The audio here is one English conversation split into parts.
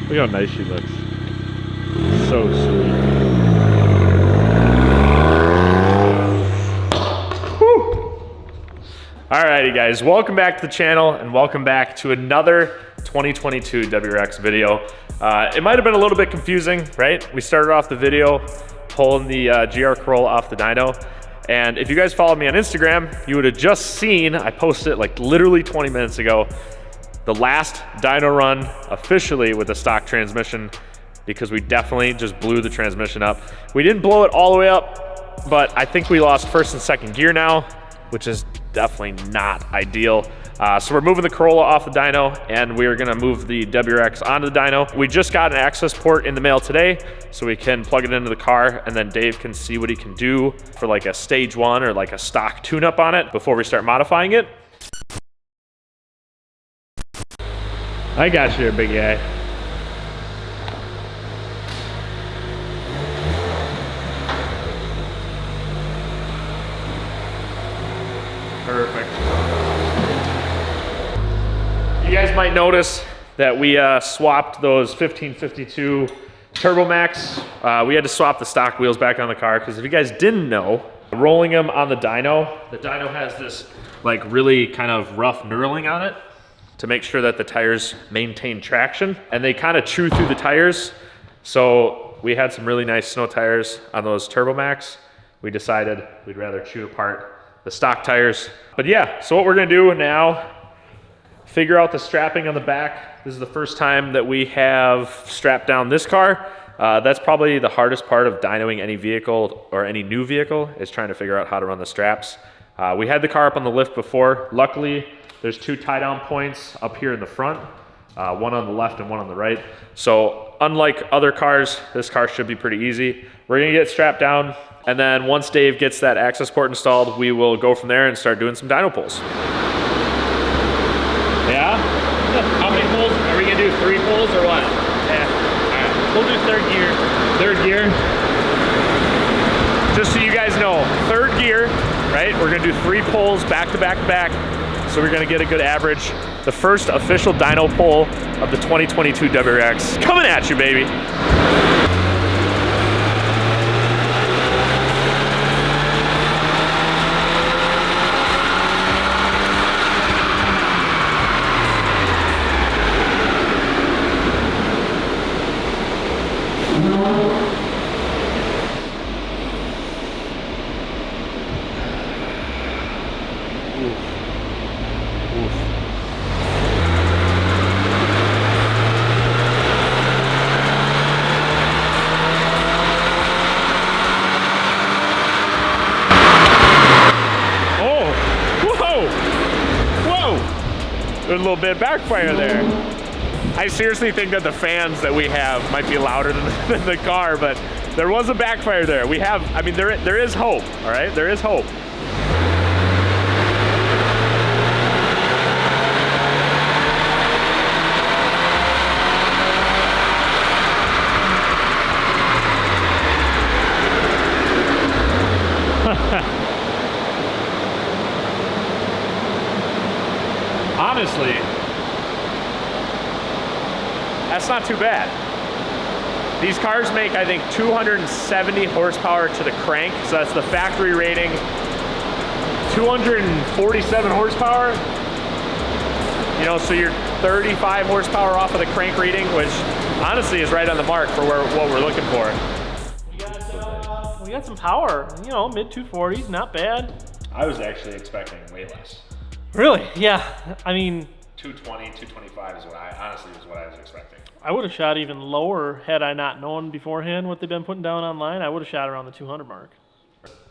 Look how nice she looks. So sweet. Whew. Alrighty guys, welcome back to the channel and welcome back to another 2022 WRX video. It might have been a little bit confusing, right? We started off the video pulling the GR Corolla off the dyno. And if you guys followed me on Instagram, you would have just seen, I posted it like literally 20 minutes ago, the last dyno run officially with a stock transmission, because we definitely just blew the transmission up. We didn't blow it all the way up, but I think we lost first and second gear now, which is definitely not ideal. So we're moving the Corolla off the dyno and we're gonna move the WRX onto the dyno. We just got an access port in the mail today, so we can plug it into the car and then Dave can see what he can do for like a stage 1 or like a stock tune-up on it before we start modifying it. I got you, big guy. Perfect. You guys might notice that we swapped those 1552 Turbo Max. We had to swap the stock wheels back on the car because if you guys didn't know, rolling them on the dyno has this like really kind of rough knurling on it to make sure that the tires maintain traction, and they kind of chew through the tires. So we had some really nice snow tires on those Turbo Max. We decided we'd rather chew apart the stock tires. But yeah, so what we're gonna do now, figure out the strapping on the back. This is the first time that we have strapped down this car. That's probably the hardest part of dynoing any vehicle or any new vehicle, is trying to figure out how to run the straps. We had the car up on the lift before. Luckily, there's 2 tie-down points up here in the front, one on the left and one on the right. So unlike other cars, this car should be pretty easy. We're gonna get strapped down, and then once Dave gets that access port installed, we will go from there and start doing some dyno pulls. Yeah? How many pulls? Are we gonna do 3 pulls or what? Yeah. All right. We'll do 3rd gear. 3rd gear? Just so you guys know, 3rd gear, right? We're gonna do 3 pulls back to back to back. So we're gonna get a good average. The first official dyno pull of the 2022 WRX. Coming at you, baby. There's a little bit of backfire there. I seriously think that the fans that we have might be louder than the car, but there was a backfire there. We have, I mean, there is hope, all right? There is hope. Honestly, that's not too bad. These cars make, I think, 270 horsepower to the crank, so that's the factory rating. 247 horsepower, you know, so you're 35 horsepower off of the crank reading, which honestly is right on the mark for what we're looking for. We got some power, you know, mid 240s, not bad. I was actually expecting way less. Really? Yeah. I mean, 220, 225 is what I was expecting. I would have shot even lower had I not known beforehand what they've been putting down online. I would have shot around the 200 mark.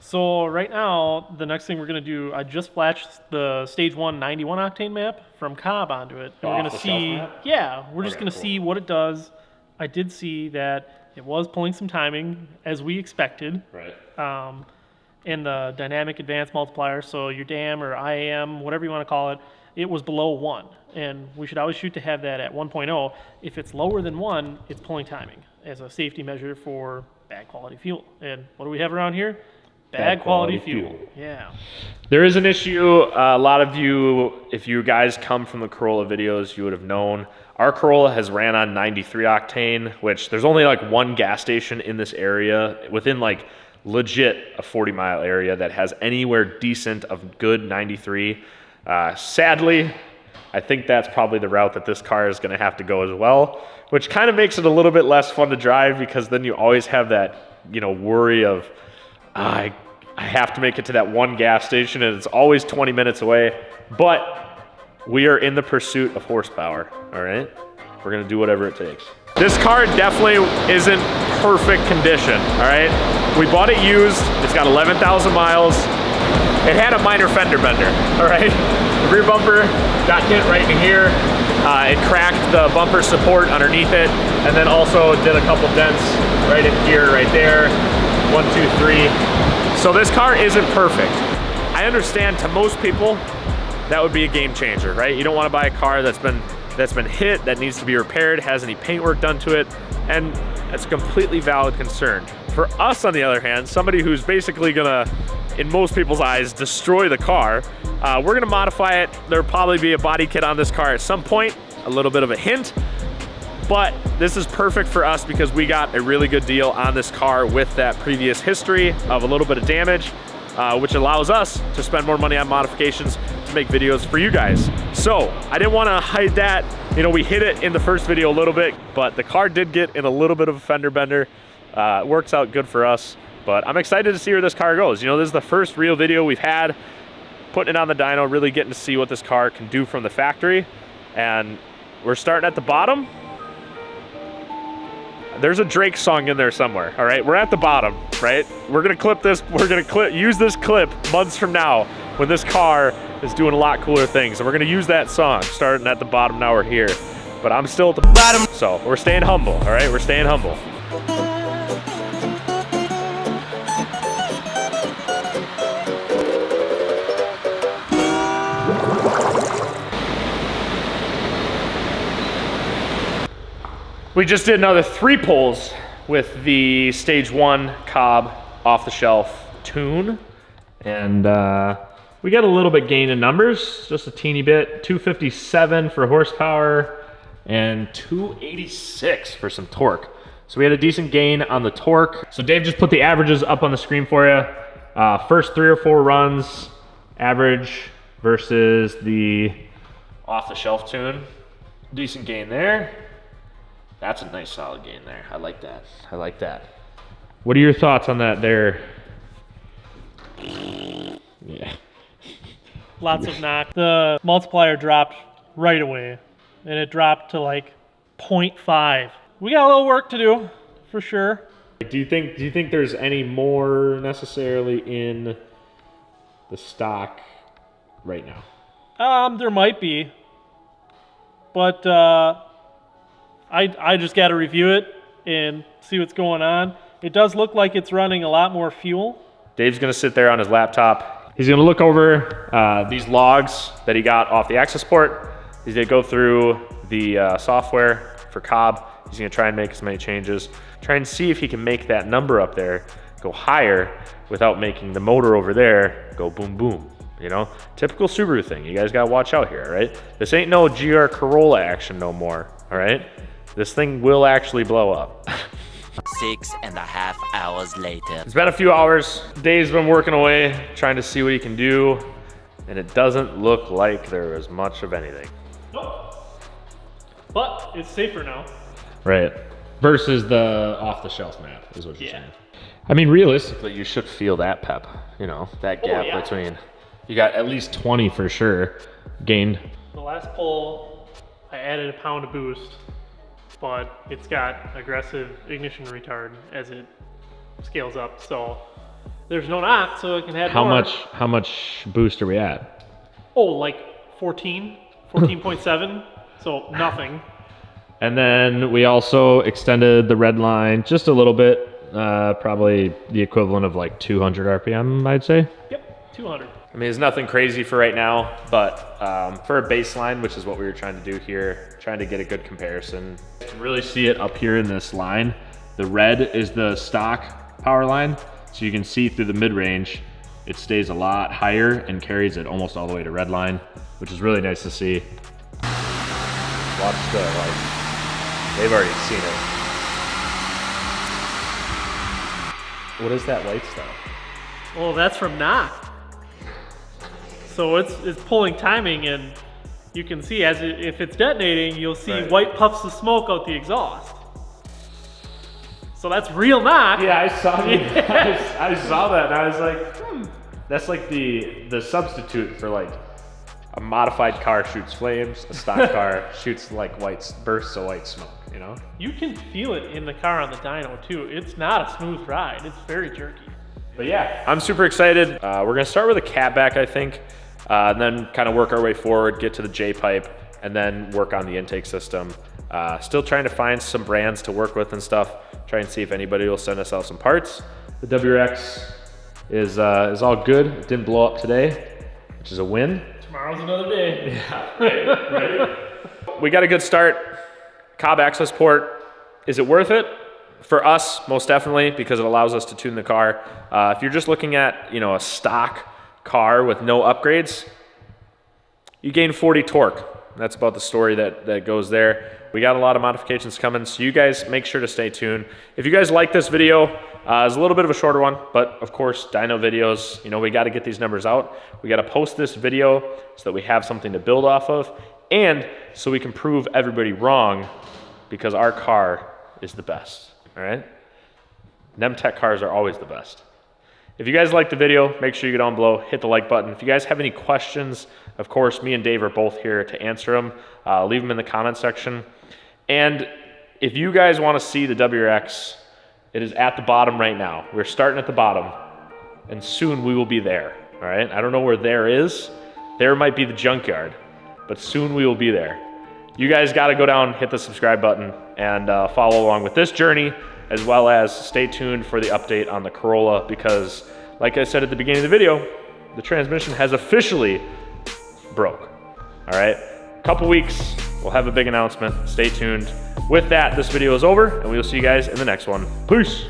So right now, the next thing we're gonna do, I just flashed the stage 1 91 octane map from Cobb onto it. And we're gonna see, yeah, we're just gonna see what it does. I did see that it was pulling some timing as we expected. Right. In the dynamic advanced multiplier, so your DAM or IAM, whatever you want to call it, it was below 1. And we should always shoot to have that at 1.0. If it's lower than 1, it's pulling timing as a safety measure for bad quality fuel. And what do we have around here? Bad quality fuel. Yeah. There is an issue. A lot of you, if you guys come from the Corolla videos, you would have known Our Corolla has ran on 93 octane, which there's only like one gas station in this area within like legit a 40-mile area that has anywhere decent of good 93. Sadly, I think that's probably the route that this car is gonna have to go as well, which kind of makes it a little bit less fun to drive because then you always have that, you know, worry of, I have to make it to that one gas station and it's always 20 minutes away. But we are in the pursuit of horsepower, all right? We're gonna do whatever it takes. This car definitely isn't perfect condition, all right? We bought it used, it's got 11,000 miles. It had a minor fender bender, all right? The rear bumper got hit right in here. It cracked the bumper support underneath it, and then also did a couple dents right in here, right there. 1, 2, 3. So this car isn't perfect. I understand to most people, that would be a game changer, right? You don't want to buy a car that's been hit, that needs to be repaired, has any paintwork done to it, and that's a completely valid concern. For us, on the other hand, somebody who's basically gonna, in most people's eyes, destroy the car, we're gonna modify it. There'll probably be a body kit on this car at some point, a little bit of a hint, but this is perfect for us because we got a really good deal on this car with that previous history of a little bit of damage, which allows us to spend more money on modifications to make videos for you guys. So I didn't want to hide that. You know, we hit it in the first video a little bit, but the car did get in a little bit of a fender bender. It works out good for us, but I'm excited to see where this car goes. You know, this is the first real video we've had putting it on the dyno, really getting to see what this car can do from the factory. And we're starting at the bottom. There's a Drake song in there somewhere, all right? We're at the bottom, right? We're gonna clip this, use this clip months from now when this car is doing a lot cooler things. And we're gonna use that song, starting at the bottom, now we're here. But I'm still at the bottom. So we're staying humble, all right? We're staying humble. We just did another 3 pulls with the Stage 1 Cobb off-the-shelf tune. And we got a little bit gain in numbers, just a teeny bit. 257 for horsepower and 286 for some torque. So we had a decent gain on the torque. So Dave just put the averages up on the screen for you. First 3 or 4 runs, average versus the off-the-shelf tune. Decent gain there. That's a nice solid gain there. I like that. I like that. What are your thoughts on that there? Yeah. Lots of knock. The multiplier dropped right away, and it dropped to like 0.5. We got a little work to do, for sure. Do you think there's any more necessarily in the stock right now? There might be, but I just got to review it and see what's going on. It does look like it's running a lot more fuel. Dave's gonna sit there on his laptop. He's gonna look over these logs that he got off the access port. He's gonna go through the software for Cobb. He's gonna try and make as many changes. Try and see if he can make that number up there go higher without making the motor over there go boom, boom. You know, typical Subaru thing. You guys gotta watch out here, all right? This ain't no GR Corolla action no more, all right? This thing will actually blow up. 6.5 hours later. It's been a few hours. Dave's been working away, trying to see what he can do, and it doesn't look like there is much of anything. Nope. But it's safer now. Right. Versus the off-the-shelf map, is what you're Yeah. saying. I mean, realistically, you should feel that pep, you know, that gap yeah. between. You got at least 20 for sure gained. The last pull, I added a pound of boost, but it's got aggressive ignition retard as it scales up. So there's no knock, so it can have How more. much boost are we at? Oh, like 14.7. So nothing. And then we also extended the red line just a little bit, probably the equivalent of like 200 RPM, I'd say. Yep, 200. I mean, it's nothing crazy for right now, but for a baseline, which is what we were trying to do here, trying to get a good comparison. You can really see it up here in this line. The red is the stock power line, so you can see through the mid-range, it stays a lot higher and carries it almost all the way to red line, which is really nice to see. Watch the, like, they've already seen it. What is that light stuff? Well, that's from knock. So it's pulling timing, and you can see if it's detonating, you'll see Right. white puffs of smoke out the exhaust. So that's real knock. Yeah, I saw I saw that, and I was like, that's like the substitute for like a modified car shoots flames, a stock car shoots like bursts of white smoke, you know? You can feel it in the car on the dyno too. It's not a smooth ride. It's very jerky. But yeah, I'm super excited. We're gonna start with a catback, I think, and then kind of work our way forward, get to the J-pipe, and then work on the intake system. Still trying to find some brands to work with and stuff. Try and see if anybody will send us out some parts. The WRX is all good. It didn't blow up today, which is a win. Tomorrow's another day. Yeah, right. We got a good start. Cobb access port, is it worth it? For us, most definitely, because it allows us to tune the car. If you're just looking at, you know, a stock car with no upgrades, you gain 40 torque. That's about the story that goes there. We got a lot of modifications coming, so you guys make sure to stay tuned. If you guys like this video, it's a little bit of a shorter one, but of course, dyno videos, you know, we got to get these numbers out. We got to post this video so that we have something to build off of, and so we can prove everybody wrong, because our car is the best, all right? Nemtech cars are always the best. If you guys like the video, make sure you go down below, hit the like button. If you guys have any questions, of course, me and Dave are both here to answer them. Leave them in the comment section. And if you guys want to see the WRX, it is at the bottom right now. We're starting at the bottom, and soon we will be there, all right? I don't know where there is. There might be the junkyard, but soon we will be there. You guys got to go down, hit the subscribe button, and follow along with this journey, as well as stay tuned for the update on the Corolla, because like I said at the beginning of the video, the transmission has officially broke. All right, couple weeks, we'll have a big announcement. Stay tuned. With that, this video is over, and we will see you guys in the next one. Peace.